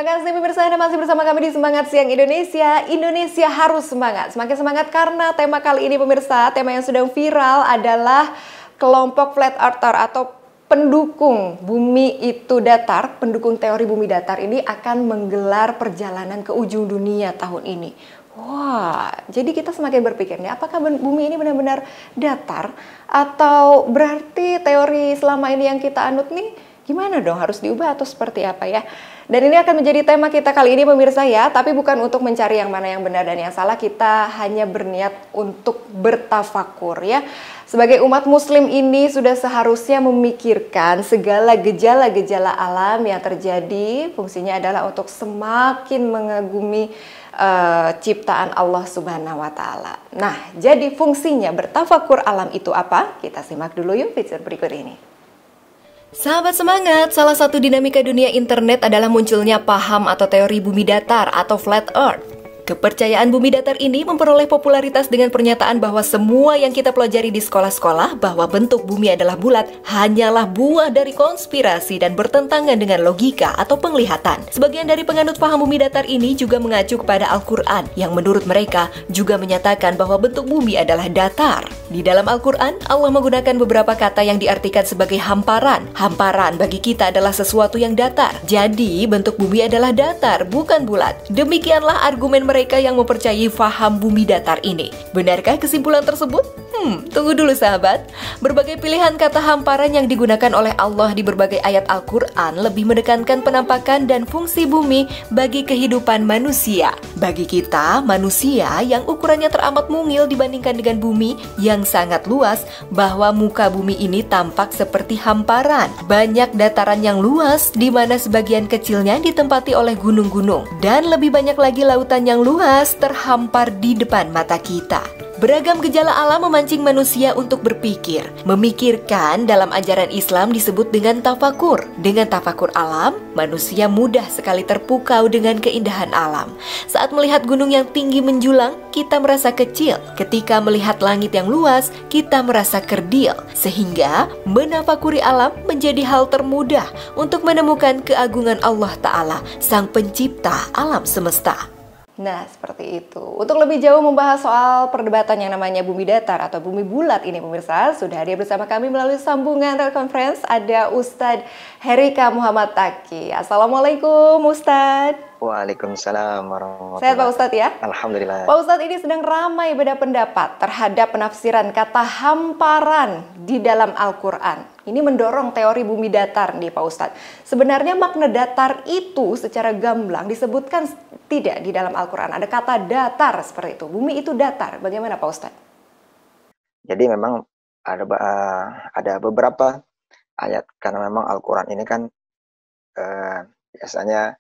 Terima kasih pemirsa, Anda masih bersama kami di Semangat Siang Indonesia. Indonesia harus semangat. Semakin semangat karena tema kali ini pemirsa, tema yang sedang viral adalah kelompok Flat Earther atau pendukung bumi itu datar, pendukung teori bumi datar ini akan menggelar perjalanan ke ujung dunia tahun ini. Wah, jadi kita semakin berpikir nih, apakah bumi ini benar-benar datar atau berarti teori selama ini yang kita anut nih gimana dong, harus diubah atau seperti apa ya? Dan ini akan menjadi tema kita kali ini pemirsa ya, tapi bukan untuk mencari yang mana yang benar dan yang salah, kita hanya berniat untuk bertafakur ya. Sebagai umat muslim ini sudah seharusnya memikirkan segala gejala-gejala alam yang terjadi, fungsinya adalah untuk semakin mengagumi ciptaan Allah Subhanahu wa Ta'ala. Nah, jadi fungsinya bertafakur alam itu apa? Kita simak dulu yuk feature berikut ini. Sahabat semangat, salah satu dinamika dunia internet adalah munculnya paham atau teori bumi datar atau flat earth. Kepercayaan bumi datar ini memperoleh popularitas dengan pernyataan bahwa semua yang kita pelajari di sekolah-sekolah bahwa bentuk bumi adalah bulat hanyalah buah dari konspirasi dan bertentangan dengan logika atau penglihatan. Sebagian dari penganut paham bumi datar ini juga mengacu kepada Al-Quran yang menurut mereka juga menyatakan bahwa bentuk bumi adalah datar. Di dalam Al-Quran, Allah menggunakan beberapa kata yang diartikan sebagai hamparan. Hamparan bagi kita adalah sesuatu yang datar. Jadi, bentuk bumi adalah datar, bukan bulat. Demikianlah argumen mereka yang mempercayai faham bumi datar ini. Benarkah kesimpulan tersebut? Tunggu dulu sahabat. Berbagai pilihan kata hamparan yang digunakan oleh Allah di berbagai ayat Al-Quran lebih menekankan penampakan dan fungsi bumi bagi kehidupan manusia. Bagi kita, manusia yang ukurannya teramat mungil dibandingkan dengan bumi yang sangat luas, bahwa muka bumi ini tampak seperti hamparan. Banyak dataran yang luas di mana sebagian kecilnya ditempati oleh gunung-gunung, dan lebih banyak lagi lautan yang luas terhampar di depan mata kita. Beragam gejala alam memancing manusia untuk berpikir. Memikirkan dalam ajaran Islam disebut dengan tafakur. Dengan tafakur alam, manusia mudah sekali terpukau dengan keindahan alam. Saat melihat gunung yang tinggi menjulang, kita merasa kecil. Ketika melihat langit yang luas, kita merasa kerdil. Sehingga menafakuri alam menjadi hal termudah untuk menemukan keagungan Allah Ta'ala, Sang Pencipta alam semesta. Nah, seperti itu. Untuk lebih jauh membahas soal perdebatan yang namanya bumi datar atau bumi bulat ini pemirsa, sudah hadir bersama kami melalui sambungan telekonferensi ada Ustadz Herika Muhammad Taki. Assalamualaikum Ustadz. Waalaikumsalam warahmatullahi wabarakatuh. Sehat Pak Ustadz ya? Alhamdulillah. Pak Ustadz, ini sedang ramai beda pendapat terhadap penafsiran kata hamparan di dalam Al-Quran. Ini mendorong teori bumi datar nih Pak Ustadz. Sebenarnya makna datar itu secara gamblang disebutkan tidak di dalam Al-Quran. Ada kata datar seperti itu. Bumi itu datar. Bagaimana Pak Ustadz? Jadi memang ada beberapa ayat, karena memang Al-Quran ini kan biasanya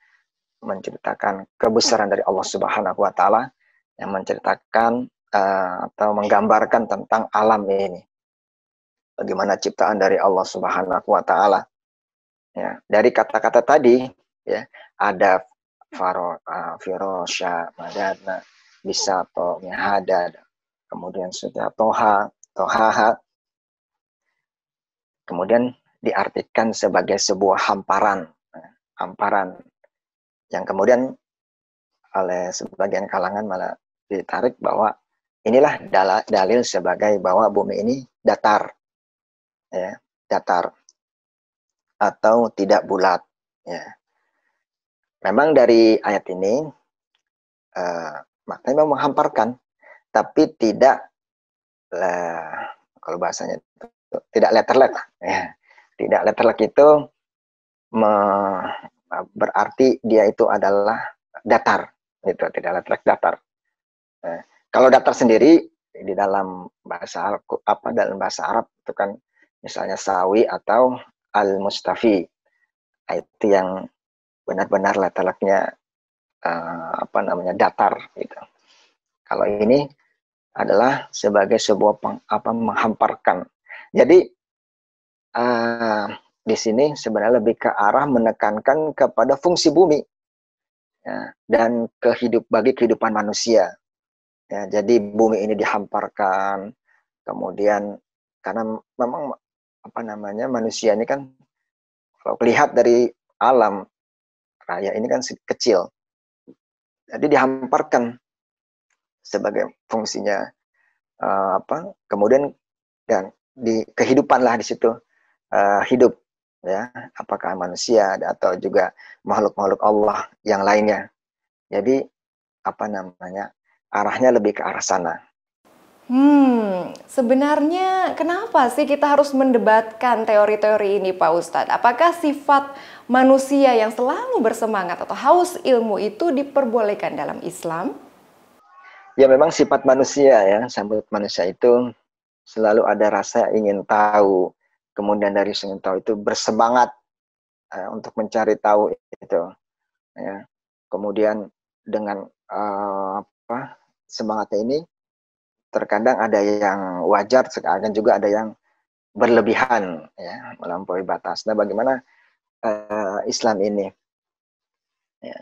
menceritakan kebesaran dari Allah Subhanahu wa Ta'ala, yang menceritakan atau menggambarkan tentang alam ini. Bagaimana ciptaan dari Allah Subhanahu wa Ta'ala. Ya, dari kata-kata tadi ya, ada firosya, madana, bisato, mihadad, kemudian sudah tohaha, kemudian diartikan sebagai sebuah hamparan, hamparan yang kemudian oleh sebagian kalangan malah ditarik bahwa inilah dalil sebagai bahwa bumi ini datar, ya, datar atau tidak bulat. Ya. Memang dari ayat ini maknanya memang menghamparkan, tapi tidak kalau bahasanya tidak letterlek. Ya. Tidak letterlek itu berarti dia itu adalah datar, itu tidak letterlek datar. Kalau datar sendiri di dalam bahasa Arab itu kan misalnya sawi atau al-mustafi, itu yang benar-benar letterleknya datar gitu. Kalau ini adalah sebagai sebuah menghamparkan. Jadi di sini sebenarnya lebih ke arah menekankan kepada fungsi bumi, ya, dan bagi kehidupan manusia. Ya, jadi bumi ini dihamparkan, kemudian karena memang manusia ini kan kalau lihat dari alam raya ini kan kecil. Jadi dihamparkan sebagai fungsinya kemudian dan di kehidupan lah di situ hidup ya, apakah manusia atau juga makhluk-makhluk Allah yang lainnya. Jadi arahnya lebih ke arah sana. Sebenarnya kenapa sih kita harus mendebatkan teori-teori ini, Pak Ustadz? Apakah sifat manusia yang selalu bersemangat atau haus ilmu itu diperbolehkan dalam Islam? Ya memang sifat manusia ya, sifat manusia itu selalu ada rasa ingin tahu. Kemudian dari ingin tahu itu bersemangat untuk mencari tahu itu. Ya. Kemudian dengan semangatnya ini terkadang ada yang wajar, terkadang juga ada yang berlebihan, ya, melampaui batas. Nah, bagaimana Islam ini? Ya.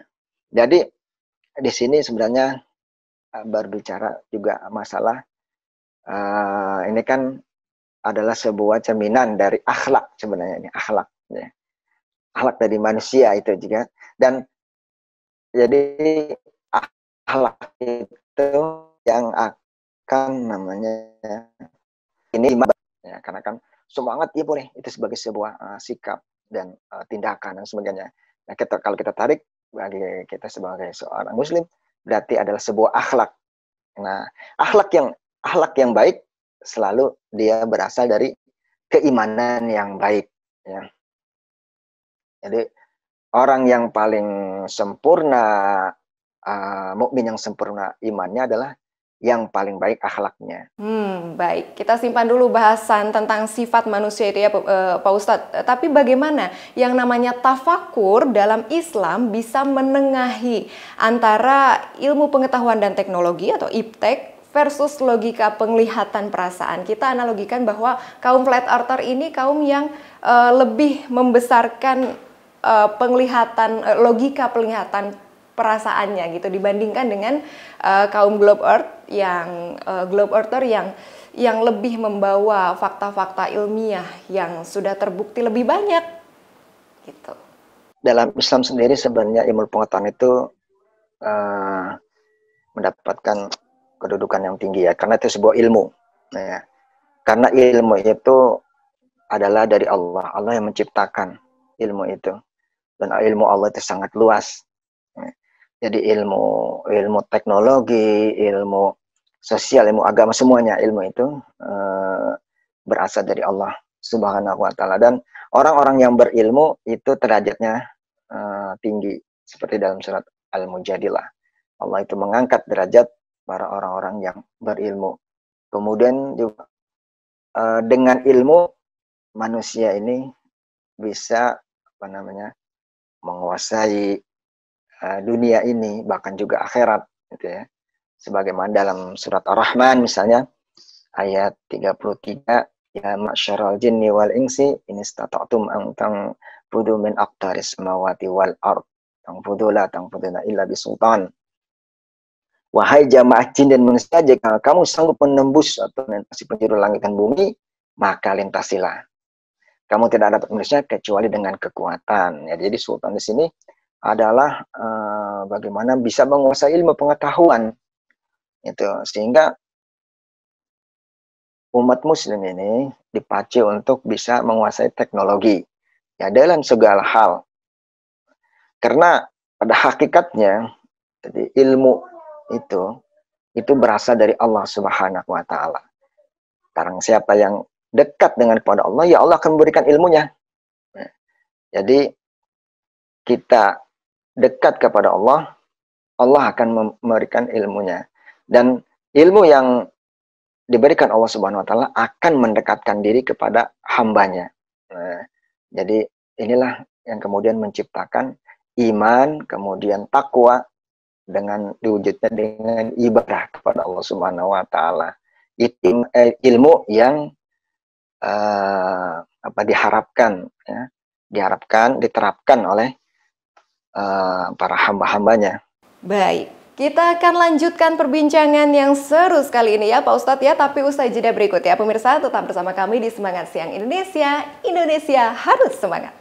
Jadi di sini sebenarnya berbicara juga masalah ini kan adalah sebuah cerminan dari akhlak sebenarnya ini akhlak, ya. Akhlak dari manusia itu juga, dan jadi akhlak itu yang akan namanya ini ya, karena kan semangat ya boleh itu sebagai sebuah sikap dan tindakan dan sebagainya. Nah, kalau kita tarik bagi kita sebagai seorang muslim berarti adalah sebuah akhlak. Nah, akhlak yang baik selalu dia berasal dari keimanan yang baik, ya. Jadi orang yang paling sempurna, mukmin yang sempurna imannya adalah yang paling baik akhlaknya. Baik, kita simpan dulu bahasan tentang sifat manusia itu ya Pak Ustadz. Tapi bagaimana yang namanya tafakur dalam Islam bisa menengahi antara ilmu pengetahuan dan teknologi atau iptek versus logika penglihatan perasaan? Kita analogikan bahwa kaum flat earther ini kaum yang lebih membesarkan logika penglihatan perasaannya gitu dibandingkan dengan kaum globe earther yang lebih membawa fakta-fakta ilmiah yang sudah terbukti lebih banyak gitu. Dalam Islam sendiri sebenarnya ilmu pengetahuan itu mendapatkan kedudukan yang tinggi ya, karena itu sebuah ilmu. Nah, ya. Karena ilmu itu adalah dari Allah. Allah yang menciptakan ilmu itu. Dan ilmu Allah itu sangat luas. Jadi ilmu teknologi, ilmu sosial, ilmu agama, semuanya ilmu itu berasal dari Allah Subhanahu wa Ta'ala. Dan orang-orang yang berilmu itu derajatnya tinggi, seperti dalam surat Al-Mujadilah. Allah itu mengangkat derajat para orang-orang yang berilmu. Kemudian juga dengan ilmu manusia ini bisa menguasai dunia ini, bahkan juga akhirat, gitu ya. Sebagaimana dalam surat Ar-Rahman misalnya ayat 33, ya ma'syaral jinni wal insi in istata'tum an tanfudu min aqtaris samawati wal ard tanfudu la tanfuduna illa bisultan. Wahai jamaah jin dan manusia, jika kamu sanggup menembus atau melintasi penjuru langit dan bumi, maka lintasilah. Kamu tidak dapat menembusnya kecuali dengan kekuatan. Ya, jadi sultan di sini adalah bagaimana bisa menguasai ilmu pengetahuan itu, sehingga umat muslim ini dipacu untuk bisa menguasai teknologi ya dalam segala hal, karena pada hakikatnya jadi ilmu itu berasal dari Allah Subhanahu wa Ta'ala. Sekarang siapa yang dekat dengan kepada Allah, ya Allah akan memberikan ilmunya. Jadi kita dekat kepada Allah, Allah akan memberikan ilmunya. Dan ilmu yang diberikan Allah Subhanahu wa Ta'ala akan mendekatkan diri kepada hambanya. Jadi inilah yang kemudian menciptakan iman, kemudian takwa, dengan diwujudnya dengan ibadah kepada Allah Subhanahu wa Ta'ala. Itu ilmu yang diharapkan ya, diterapkan oleh para hamba-hambanya. Baik, kita akan lanjutkan perbincangan yang seru sekali ini ya Pak Ustadz ya, tapi usai jeda berikut ya pemirsa, tetap bersama kami di Semangat Siang Indonesia, Indonesia harus semangat.